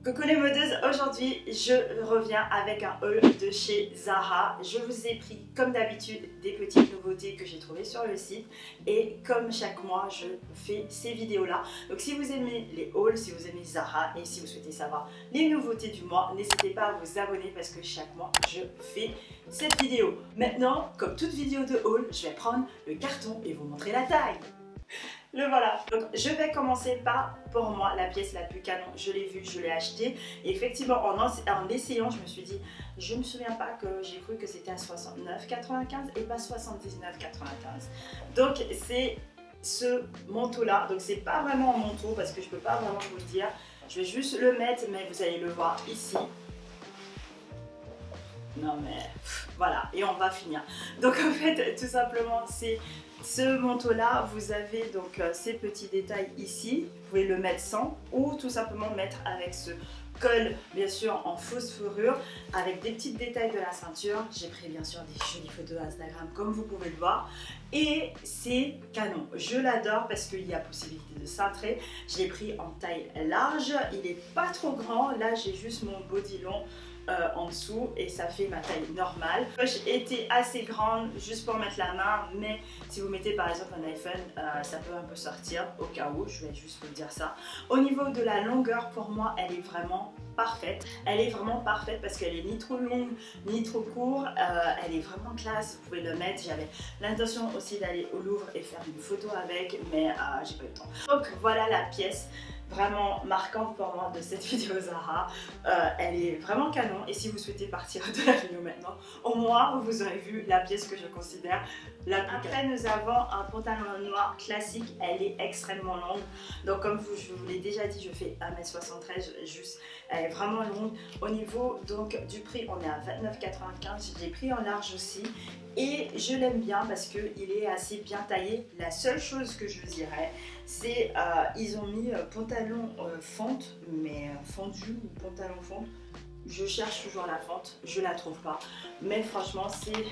Coucou les modeuses, aujourd'hui je reviens avec un haul de chez Zara. Je vous ai pris comme d'habitude des petites nouveautés que j'ai trouvées sur le site et comme chaque mois je fais ces vidéos là. Donc si vous aimez les hauls, si vous aimez Zara et si vous souhaitez savoir les nouveautés du mois, n'hésitez pas à vous abonner parce que chaque mois je fais cette vidéo. Maintenant, comme toute vidéo de haul, je vais prendre le carton et vous montrer la taille. Le voilà. Donc je vais commencer par, pour moi, la pièce la plus canon. Je l'ai vue, je l'ai achetée. Et effectivement, en essayant, je me suis dit, je ne me souviens pas que j'ai cru que c'était à 69,95 et pas 79,95. Donc c'est ce manteau-là. Donc c'est pas vraiment un manteau parce que je peux pas vraiment vous le dire. Je vais juste le mettre, mais vous allez le voir ici. Non mais voilà, et on va finir. Donc en fait, tout simplement, c'est ce manteau là, vous avez donc ces petits détails ici, vous pouvez le mettre sans ou tout simplement mettre avec ce col bien sûr en fausse fourrure avec des petits détails de la ceinture. J'ai pris bien sûr des jolies photos Instagram comme vous pouvez le voir et c'est canon. Je l'adore parce qu'il y a possibilité de cintrer. Je l'ai pris en taille large, il n'est pas trop grand, là j'ai juste mon body long en dessous et ça fait ma taille normale. J'ai été assez grande juste pour mettre la main, mais si vous mettez par exemple un iPhone, ça peut un peu sortir au cas où, je vais juste vous dire ça. Au niveau de la longueur, pour moi, elle est vraiment parfaite. Elle est vraiment parfaite parce qu'elle est ni trop longue ni trop courte. Elle est vraiment classe, vous pouvez le mettre. J'avais l'intention aussi d'aller au Louvre et faire une photo avec, mais j'ai pas eu le temps. Donc voilà la pièce vraiment marquante pour moi de cette vidéo Zara. Elle est vraiment canon et si vous souhaitez partir de la vidéo maintenant, au moins vous aurez vu la pièce que je considère la plus canon. Après nous avons un pantalon noir classique, elle est extrêmement longue. Donc comme je vous l'ai déjà dit, je fais 1m73 juste, elle est vraiment longue. Au niveau donc du prix, on est à 29,95, je l'ai pris en large aussi. Et je l'aime bien parce qu'il est assez bien taillé. La seule chose que je dirais, c'est ils ont mis pantalon fente, mais fondu ou pantalon fonte. Je cherche toujours la fente, je la trouve pas. Mais franchement, c'est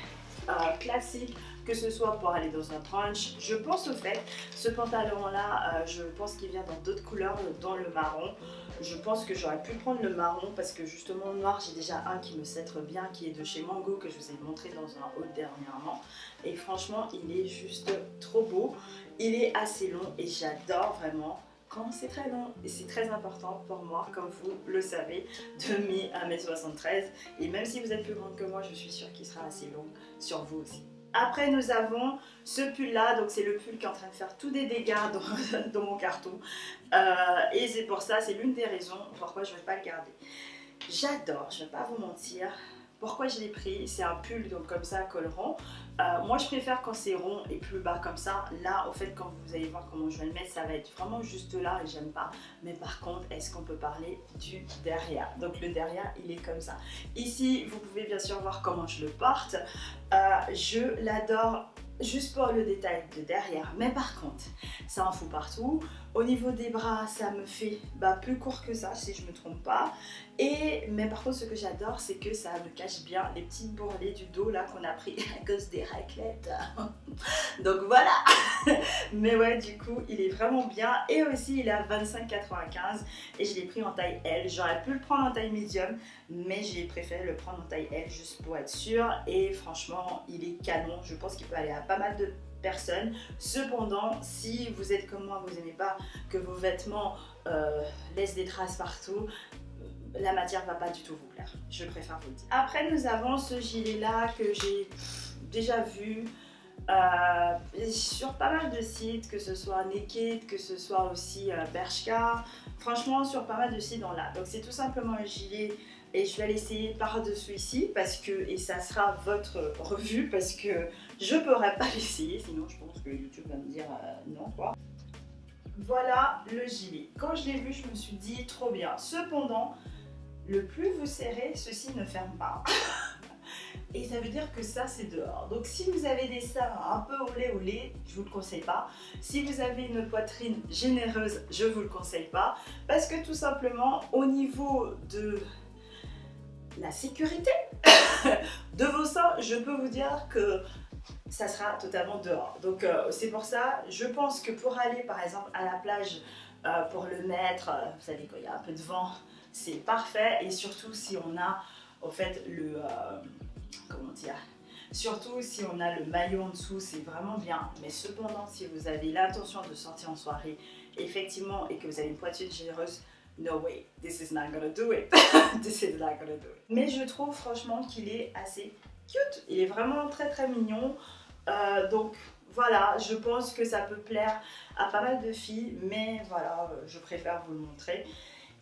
classique, que ce soit pour aller dans un brunch. Je pense au fait, ce pantalon là, je pense qu'il vient dans d'autres couleurs, dans le marron. Je pense que j'aurais pu prendre le marron parce que justement noir, j'ai déjà un qui me s'être bien, qui est de chez Mango, que je vous ai montré dans un haul dernièrement. Et franchement, il est juste trop beau. Il est assez long et j'adore vraiment quand c'est très long. Et c'est très important pour moi, comme vous le savez, de mes 1m73. Et même si vous êtes plus grande que moi, je suis sûre qu'il sera assez long sur vous aussi. Après nous avons ce pull là, donc c'est le pull qui est en train de faire tous des dégâts dans mon carton et c'est pour ça, c'est l'une des raisons pourquoi je ne vais pas le garder. J'adore, je ne vais pas vous mentir. Pourquoi je l'ai pris? C'est un pull donc comme ça, col rond. Moi je préfère quand c'est rond et plus bas comme ça. Là au fait quand vous allez voir comment je vais le mettre, ça va être vraiment juste là et j'aime pas. Mais par contre, est-ce qu'on peut parler du derrière? Donc le derrière il est comme ça. Ici vous pouvez bien sûr voir comment je le porte. Je l'adore juste pour le détail de derrière, mais par contre ça en fout partout. Au niveau des bras, ça me fait plus court que ça si je me trompe pas. Mais par contre ce que j'adore, c'est que ça me cache bien les petites bourrelets du dos là qu'on a pris à cause des raclettes. Donc voilà. Mais ouais, du coup il est vraiment bien et aussi il est à 25,95 et je l'ai pris en taille L. J'aurais pu le prendre en taille médium, mais j'ai préféré le prendre en taille L juste pour être sûr. Et franchement il est canon, je pense qu'il peut aller à pas mal de personnes. Cependant, si vous êtes comme moi, vous n'aimez pas que vos vêtements laissent des traces partout, la matière va pas du tout vous plaire, je préfère vous le dire. Après nous avons ce gilet là que j'ai déjà vu sur pas mal de sites, que ce soit Naked, que ce soit aussi Bershka, franchement sur pas mal de sites dans là. Donc c'est tout simplement un gilet et je vais l'essayer par-dessus ici parce que, et ça sera votre revue parce que je pourrais pas l'essayer, sinon je pense que YouTube va me dire non quoi. Voilà le gilet. Quand je l'ai vu, je me suis dit trop bien. Cependant, le plus vous serrez, ceci ne ferme pas. Et ça veut dire que ça c'est dehors. Donc si vous avez des seins un peu olé, je vous le conseille pas. Si vous avez une poitrine généreuse, je vous le conseille pas. Parce que tout simplement au niveau de la sécurité de vos seins, je peux vous dire que ça sera totalement dehors. Donc c'est pour ça, je pense que pour aller par exemple à la plage, pour le mettre, vous savez quand il y a un peu de vent, c'est parfait. Et surtout si on a au fait le comment dire, surtout si on a le maillot en dessous, c'est vraiment bien. Mais cependant, si vous avez l'intention de sortir en soirée, effectivement, et que vous avez une poitrine généreuse, no way, this is not gonna do it. This is not gonna do it. Mais je trouve franchement qu'il est assez cute. Il est vraiment très très mignon. Donc voilà, je pense que ça peut plaire à pas mal de filles. Mais voilà, je préfère vous le montrer.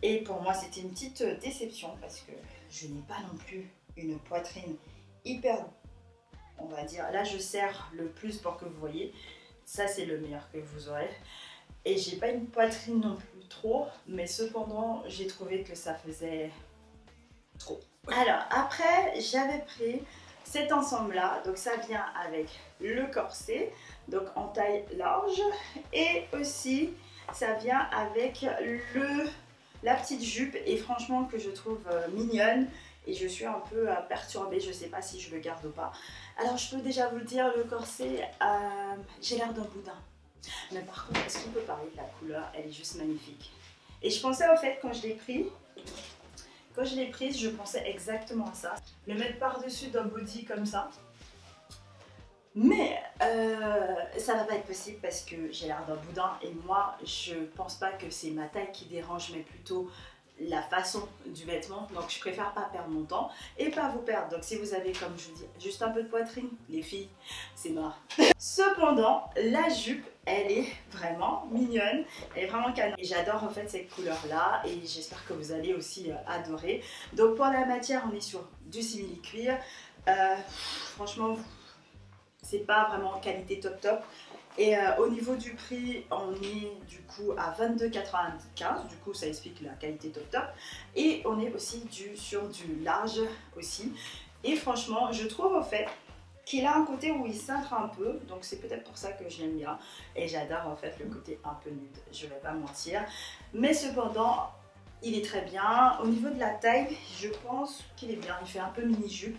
Et pour moi, c'était une petite déception parce que je n'ai pas non plus une poitrine hyper, on va dire, là je serre le plus pour que vous voyez, ça c'est le meilleur que vous aurez. Et j'ai pas une poitrine non plus trop, mais cependant j'ai trouvé que ça faisait trop. Alors après j'avais pris cet ensemble là, donc ça vient avec le corset, donc en taille large, et aussi ça vient avec la petite jupe, et franchement que je trouve mignonne. Et je suis un peu perturbée, je ne sais pas si je le garde ou pas. Alors je peux déjà vous le dire, le corset, j'ai l'air d'un boudin. Mais par contre, est-ce qu'on peut parler de la couleur? Elle est juste magnifique. Et je pensais en fait, quand je l'ai prise, je pensais exactement à ça. Le mettre par-dessus d'un body comme ça. Mais ça va pas être possible parce que j'ai l'air d'un boudin. Et moi, je pense pas que c'est ma taille qui dérange, mais plutôt la façon du vêtement. Donc je préfère pas perdre mon temps et pas vous perdre. Donc si vous avez, comme je vous dis, juste un peu de poitrine, les filles, c'est mort. Cependant, la jupe, elle est vraiment mignonne, elle est vraiment canon. Et j'adore en fait cette couleur là, et j'espère que vous allez aussi adorer. Donc pour la matière, on est sur du simili-cuir. Franchement, c'est pas vraiment qualité top top. Et au niveau du prix, on est du coup à 22,95 €. Du coup, ça explique la qualité top top. Et on est aussi sur du large aussi. Et franchement, je trouve au fait qu'il a un côté où il cintre un peu. Donc c'est peut-être pour ça que je l'aime bien. Et j'adore en fait le côté un peu nude. Je vais pas mentir. Mais cependant, il est très bien. Au niveau de la taille, je pense qu'il est bien. Il fait un peu mini-jupe.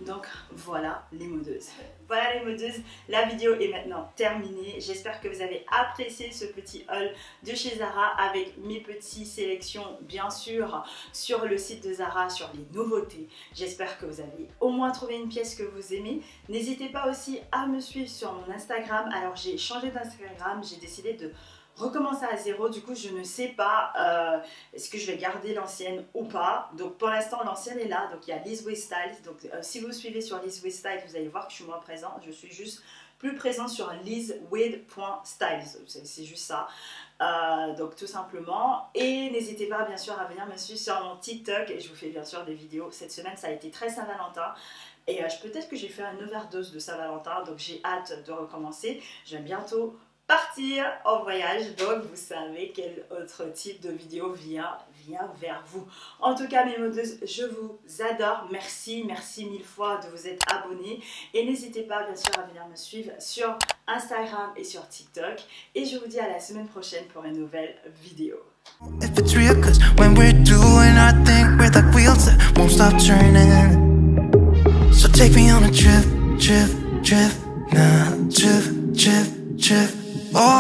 Donc voilà les modeuses. Voilà les modeuses, la vidéo est maintenant terminée. J'espère que vous avez apprécié ce petit haul de chez Zara avec mes petites sélections bien sûr sur le site de Zara, sur les nouveautés. J'espère que vous avez au moins trouvé une pièce que vous aimez. N'hésitez pas aussi à me suivre sur mon Instagram. Alors j'ai changé d'Instagram, j'ai décidé de recommencer à zéro, du coup je ne sais pas est-ce que je vais garder l'ancienne ou pas. Donc pour l'instant l'ancienne est là, donc il y a Liz With Style. Donc si vous suivez sur Liz With Style, vous allez voir que je suis moins présente, je suis juste plus présente sur lizwith.style, c'est juste ça. Donc tout simplement, et n'hésitez pas bien sûr à venir me suivre sur mon TikTok, et je vous fais bien sûr des vidéos. Cette semaine ça a été très Saint-Valentin, et peut-être que j'ai fait une overdose de Saint-Valentin, donc j'ai hâte de recommencer. Je vais bientôt partir en voyage, donc vous savez quel autre type de vidéo vient vers vous. En tout cas mes modeuses, je vous adore, merci mille fois de vous être abonnés, et n'hésitez pas bien sûr à venir me suivre sur Instagram et sur TikTok, et je vous dis à la semaine prochaine pour une nouvelle vidéo. If it's real, 'cause when we're doing our thing, we're like wheels that won't stop turning. So take me on a trip, nah, trip. Oh